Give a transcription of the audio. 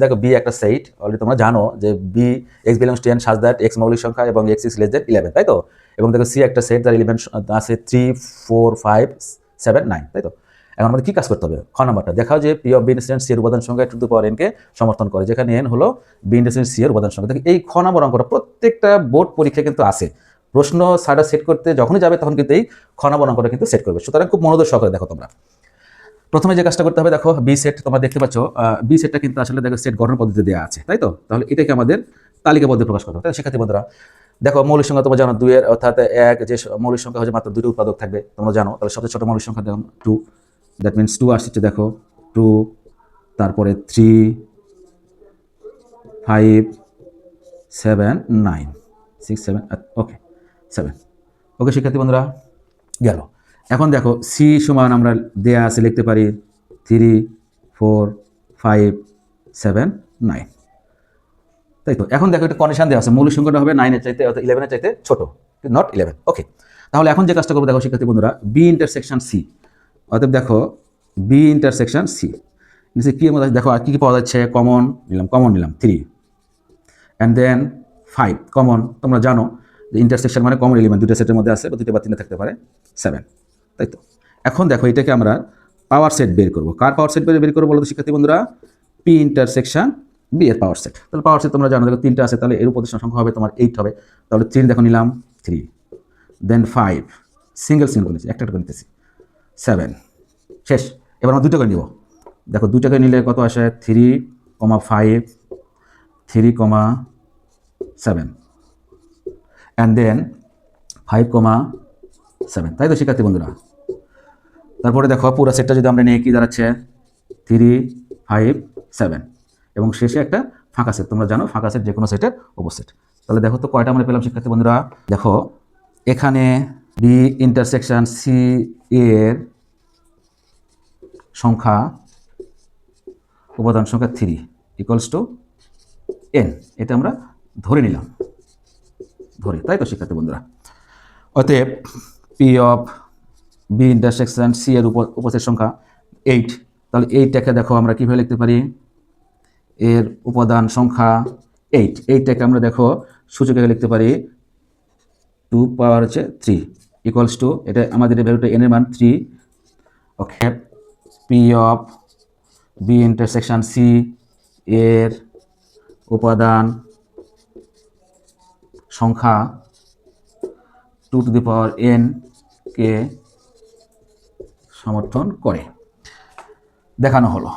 দেখো বি একটা set, already তোমরা জানো যে B X belongs to N such that X মৌলিক সংখ্যা এবং এক্স ইজ লেস দেন 11, তাই তো? এবং দেখো সি একটা সেট যার এলিমেন্ট আছে 3, 4, 5, 7, 9, তাই তো? এখন আমাদের কি কাজ করতে হবে? খ নাম্বারটা দেখাও যে P of B intersect C এর উপাদান সংখ্যা to the power N K সমর্থন করে, যেখানে এন হলো বি ইন্টারসেক্ট সি এর উপাদান সংখ্যা। দেখো এই খ নাম্বার অঙ্কটা প্রত্যেকটা বোর্ড পরীক্ষা কিন্তু আসে, প্রশ্ন সাটা সেট করতে যখনই যাবে তখন কিন্তু এই খ নাম্বার অঙ্কটা কিন্তু সেট করবে। সুতরাং খুব মনোযোগ সহকারে দেখো তোমরা। প্রথমে যে কাজটা করতে হবে, দেখো বি সেট তোমরা দেখতে পাচ্ছ, বি সেটটা কিন্তু আসলে দেখো সেট গঠন পদ্ধতি দেওয়া আছে, তাই তো? তাহলে এটাকে আমাদের তালিকাবদ্ধ প্রকাশ করতে হবে। তাই শিক্ষার্থী বন্ধুরা দেখো মৌলিক সংখ্যা তোমরা জানো 2 এর, অর্থাৎ এক যে মৌলিক সংখ্যা হচ্ছে মাত্র 2টি উৎপাদক থাকবে, তোমরা জানো। তাহলে সবচেয়ে ছোট মৌলিক সংখ্যা দেখো 2, দ্যাট মিনস 2 আসছে, দেখো 2, তারপরে 3, 5, 7, 9, 6, 7, ওকে 7। ওকে শিক্ষার্থী বন্ধুরা গেল। এখন দেখো সি সমান আমরা দেয়া আছে লিখতে পারি 3, 4, 5, 7, 9, তাই তো? এখন দেখো একটা কন্ডিশন দেওয়া আছে, মৌলিক সংখ্যাটা হবে 9 এর চাইতে অর্থাৎ 11 এর চাইতে ছোট, নট 11। ওকে, তাহলে এখন যে কাজটা করবো দেখো শিক্ষার্থী বন্ধুরা, বি ইন্টারসেকশন সি, অর্থাৎ দেখো বি ইন্টারসেকশন সি নিচে কি মধ্যে দেখো আর কি কি পাওয়া যাচ্ছে, কমন নিলাম 3, অ্যান্ড দেন 5 কমন, তোমরা জানো যে ইন্টারসেকশন মানে কমন এলিমেন্ট দুটো সেটের মধ্যে আছে বা দুটো বা তিনটে থাকতে পারে, 7, তাই তো? এখন দেখো এটাকে আমরা পাওয়ার সেট বের করবো। কার পাওয়ার সেট বের করবো বলো তো শিক্ষার্থী বন্ধুরা? পি ইন্টারসেকশন বি এর পাওয়ার সেট। তাহলে পাওয়ার সেট তোমরা জানো, দেখো 3টা আছে, তাহলে এর উপদেশ সংখ্যা হবে তোমার 8 হবে। তাহলে 3 দেখো নিলাম 3, দেন 5 সিঙ্গেল নিচ্ছি, একটা করে নিতেছি 7, শেষ। এবার আমরা 2টা করে নিব। দেখো 2টা করে নিলে কত আসে 3, 5, 3, 7, অ্যান্ড দেন 5, 7, তাই তো শিক্ষার্থী বন্ধুরা? তারপরে দেখো পুরো সেটটা যদি আমরা নিয়ে কি দাঁড়াচ্ছে 3, 5, 7, এবং শেষে একটা ফাঁকা সেট, তোমরা জানো ফাঁকা সেট যে কোনো সেটের উপসেট। তাহলে দেখো তো কয়টা আমরা পেলাম শিক্ষার্থী বন্ধুরা? দেখো এখানে বি ইন্টারসেকশন সি এর সংখ্যা উপাদান সংখ্যা 3 ইকুয়ালস টু n, এটা আমরা ধরে নিলাম, তাই তো শিক্ষার্থী বন্ধুরা? অতএব P of B intersection C এর উপসেট সংখ্যা 8। তাহলে 8টাকে দেখো আমরা কীভাবে লিখতে পারি? এর উপাদান সংখ্যা 8, 8টাকে আমরা দেখো সূচকে লিখতে পারি 2 পাওয়ার হচ্ছে 3 ইকুয়ালস টু, এটা আমাদের ভ্যালুটা n এর মান 3। Okay, P of B intersection C এর উপাদান সংখ্যা 2 টু দি পাওয়ার n কে সমর্থন করে দেখানো হলো।